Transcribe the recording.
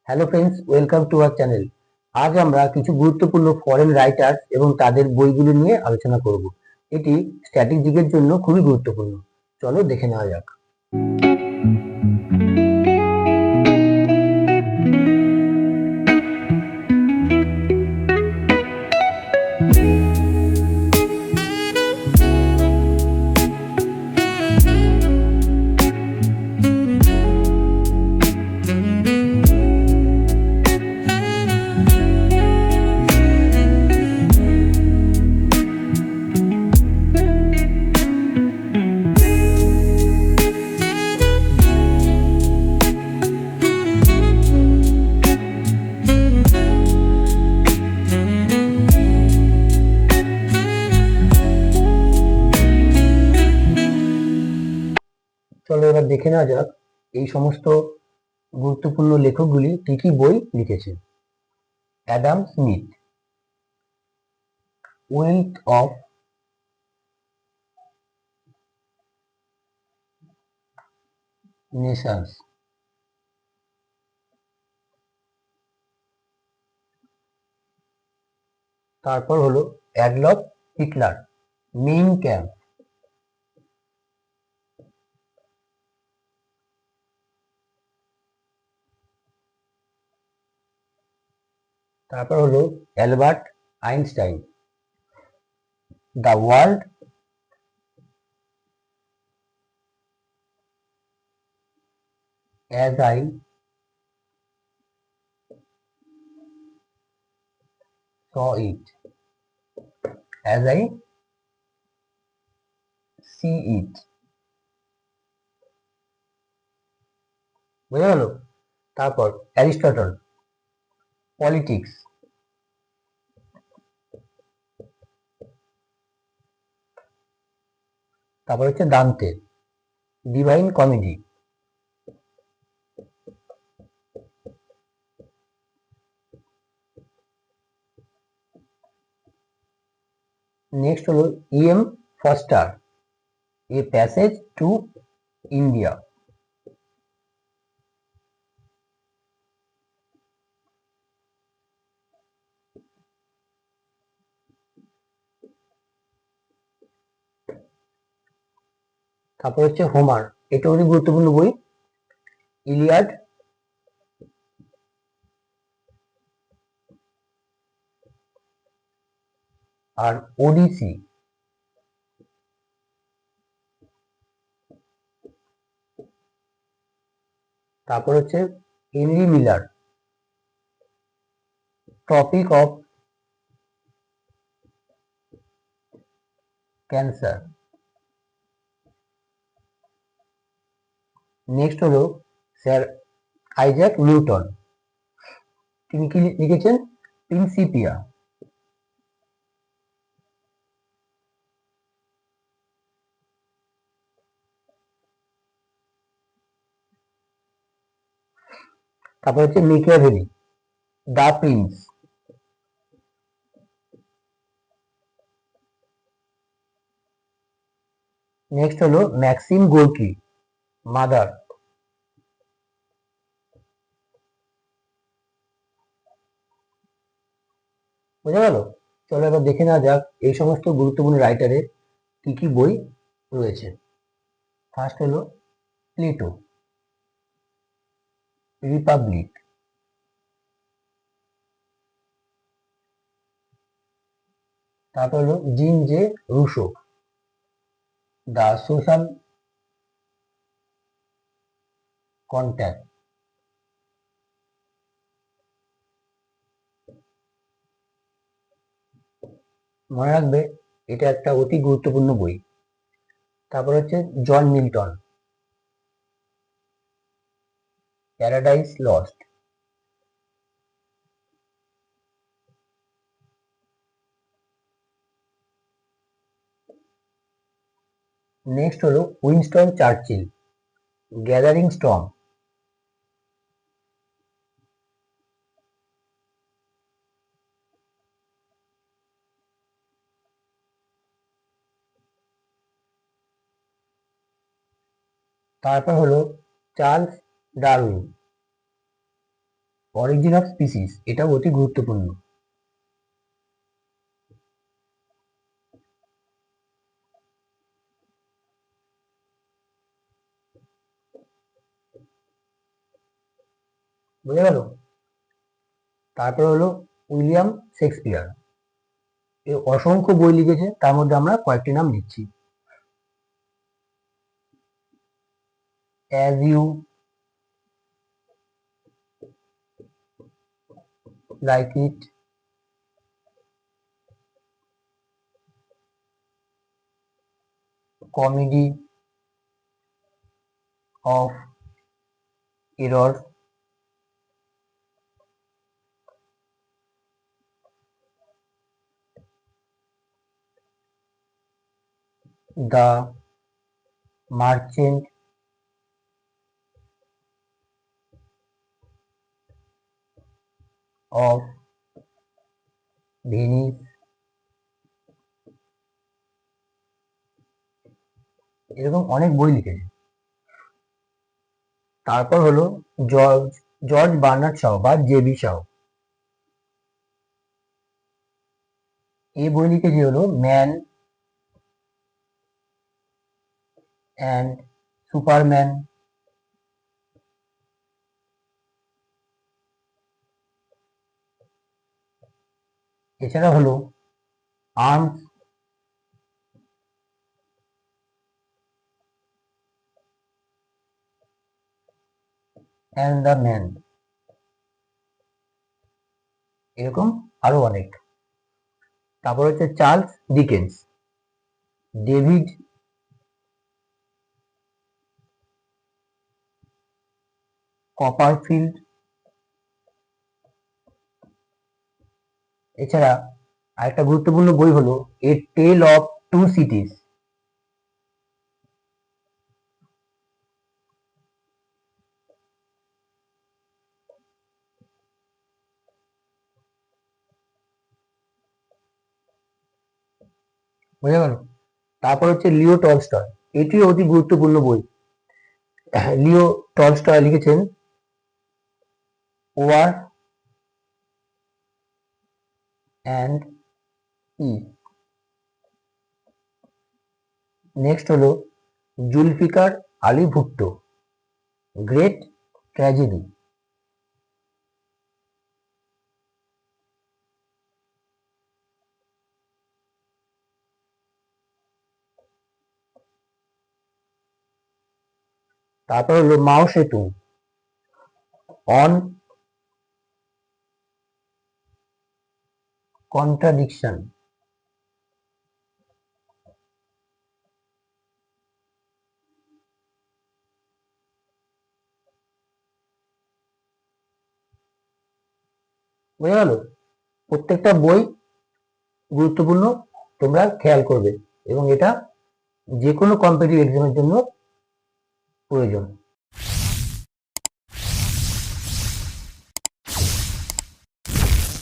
Hello friends, welcome to our channel. আজ আমরা কিছু গুরুত্বপূর্ণ ফরেন রাইটার্স এবং তাদের বইগুলো নিয়ে আলোচনা করব। এটি স্ট্র্যাটেজিকের জন্য খুবই গুরুত্বপূর্ণ। চলো দেখে নেওয়া যাক। চলো এবার দেখে নেওয়া যাক এই সমস্ত গুরুত্বপূর্ণ লেখকগুলি কি কি বই লিখেছেন। Adam Smith, wealth of Nations. তারপর হলো অ্যাডলফ হিটলার, মেইন ক্যাম্প। তারপর হলো Albert Einstein, the world as I saw it, as I see it। বুঝা গেল? তারপর অ্যারিস্টটল, পলিটিক্স। তারপর হচ্ছে দান্তে, ডিভাইন কমেডি। নেক্সট হলো E M Forster, a passage to India. তারপর হচ্ছে হোমার, এটা অনেক গুরুত্বপূর্ণ বই, ইলিয়াড। আর ওডিসি। তারপর হচ্ছে Henry Miller, topic of cancer. Next হলো স্যার আইজ্যাক নিউটন, তিনি কি লিখেছেন? প্রিন্সিপিয়া। তারপর হচ্ছে মেকিয়াভেলি, দা প্রিন্স। নেক্সট হলো ম্যাক্সিম গোর্কি, মাদার। বোঝা গেল? চলো এবার দেখে নেওয়া যাক এই সমস্ত গুরুত্বপূর্ণ রাইটারের কি কি বই রয়েছে। ফার্স্ট হলো প্লেটো, রিপাবলিক। তারপর হলো Jean J Rousseau, the social contact. মনে রাখবে এটা একটা অতি গুরুত্বপূর্ণ বই। তারপর হচ্ছে John Milton, paradise lost. Next হলো উইনস্টন চার্চিল, গ্যাদারিং স্টর্ম। তারপর হলো Charles Darwin, origin of species, এটাও অতি গুরুত্বপূর্ণ। বুঝে গেল? তারপর হলো উইলিয়াম শেক্সপিয়ার। এ অসংখ্য বই লিখেছে, তার মধ্যে আমরা কয়েকটি নাম দিচ্ছি। As you like it, comedy of error, the merchant of Venice, এরকম অনেক বই লিখেছে। তারপর হলো জর্জ জর্জ বার্নার্ড শাও বা জেবি শাও। এই বই লিখেছে হলো ম্যান অ্যান্ড সুপারম্যান। এছাড়া হলো আর্মস অ্যান্ড দ্য ম্যান, এরকম আরো অনেক। তারপর হচ্ছে চার্লস ডিকেন্স, ডেভিড কপারফিল্ড। এছাড়া আরেকটা গুরুত্বপূর্ণ বই হলো এ টেল অফ টু সিটিজ। বুঝা গেল? তারপর হচ্ছে লিও টলস্টয়, এটিও অতি গুরুত্বপূর্ণ বই। লিও টলস্টয় লিখেছেন ওয়ার অ্যান্ড পিস। নেক্সট হলো জুলফিকার আলী ভুট্টো, গ্রেট ট্র্যাজেডি। তারপর হলো মাও সেতুং, অন কন্ট্রাডিকশন। বুঝা গেল? প্রত্যেকটা বই গুরুত্বপূর্ণ, তোমরা খেয়াল করবে, এবং এটা যে কোনো কম্পিটিটিভ এক্সামের জন্য প্রয়োজন।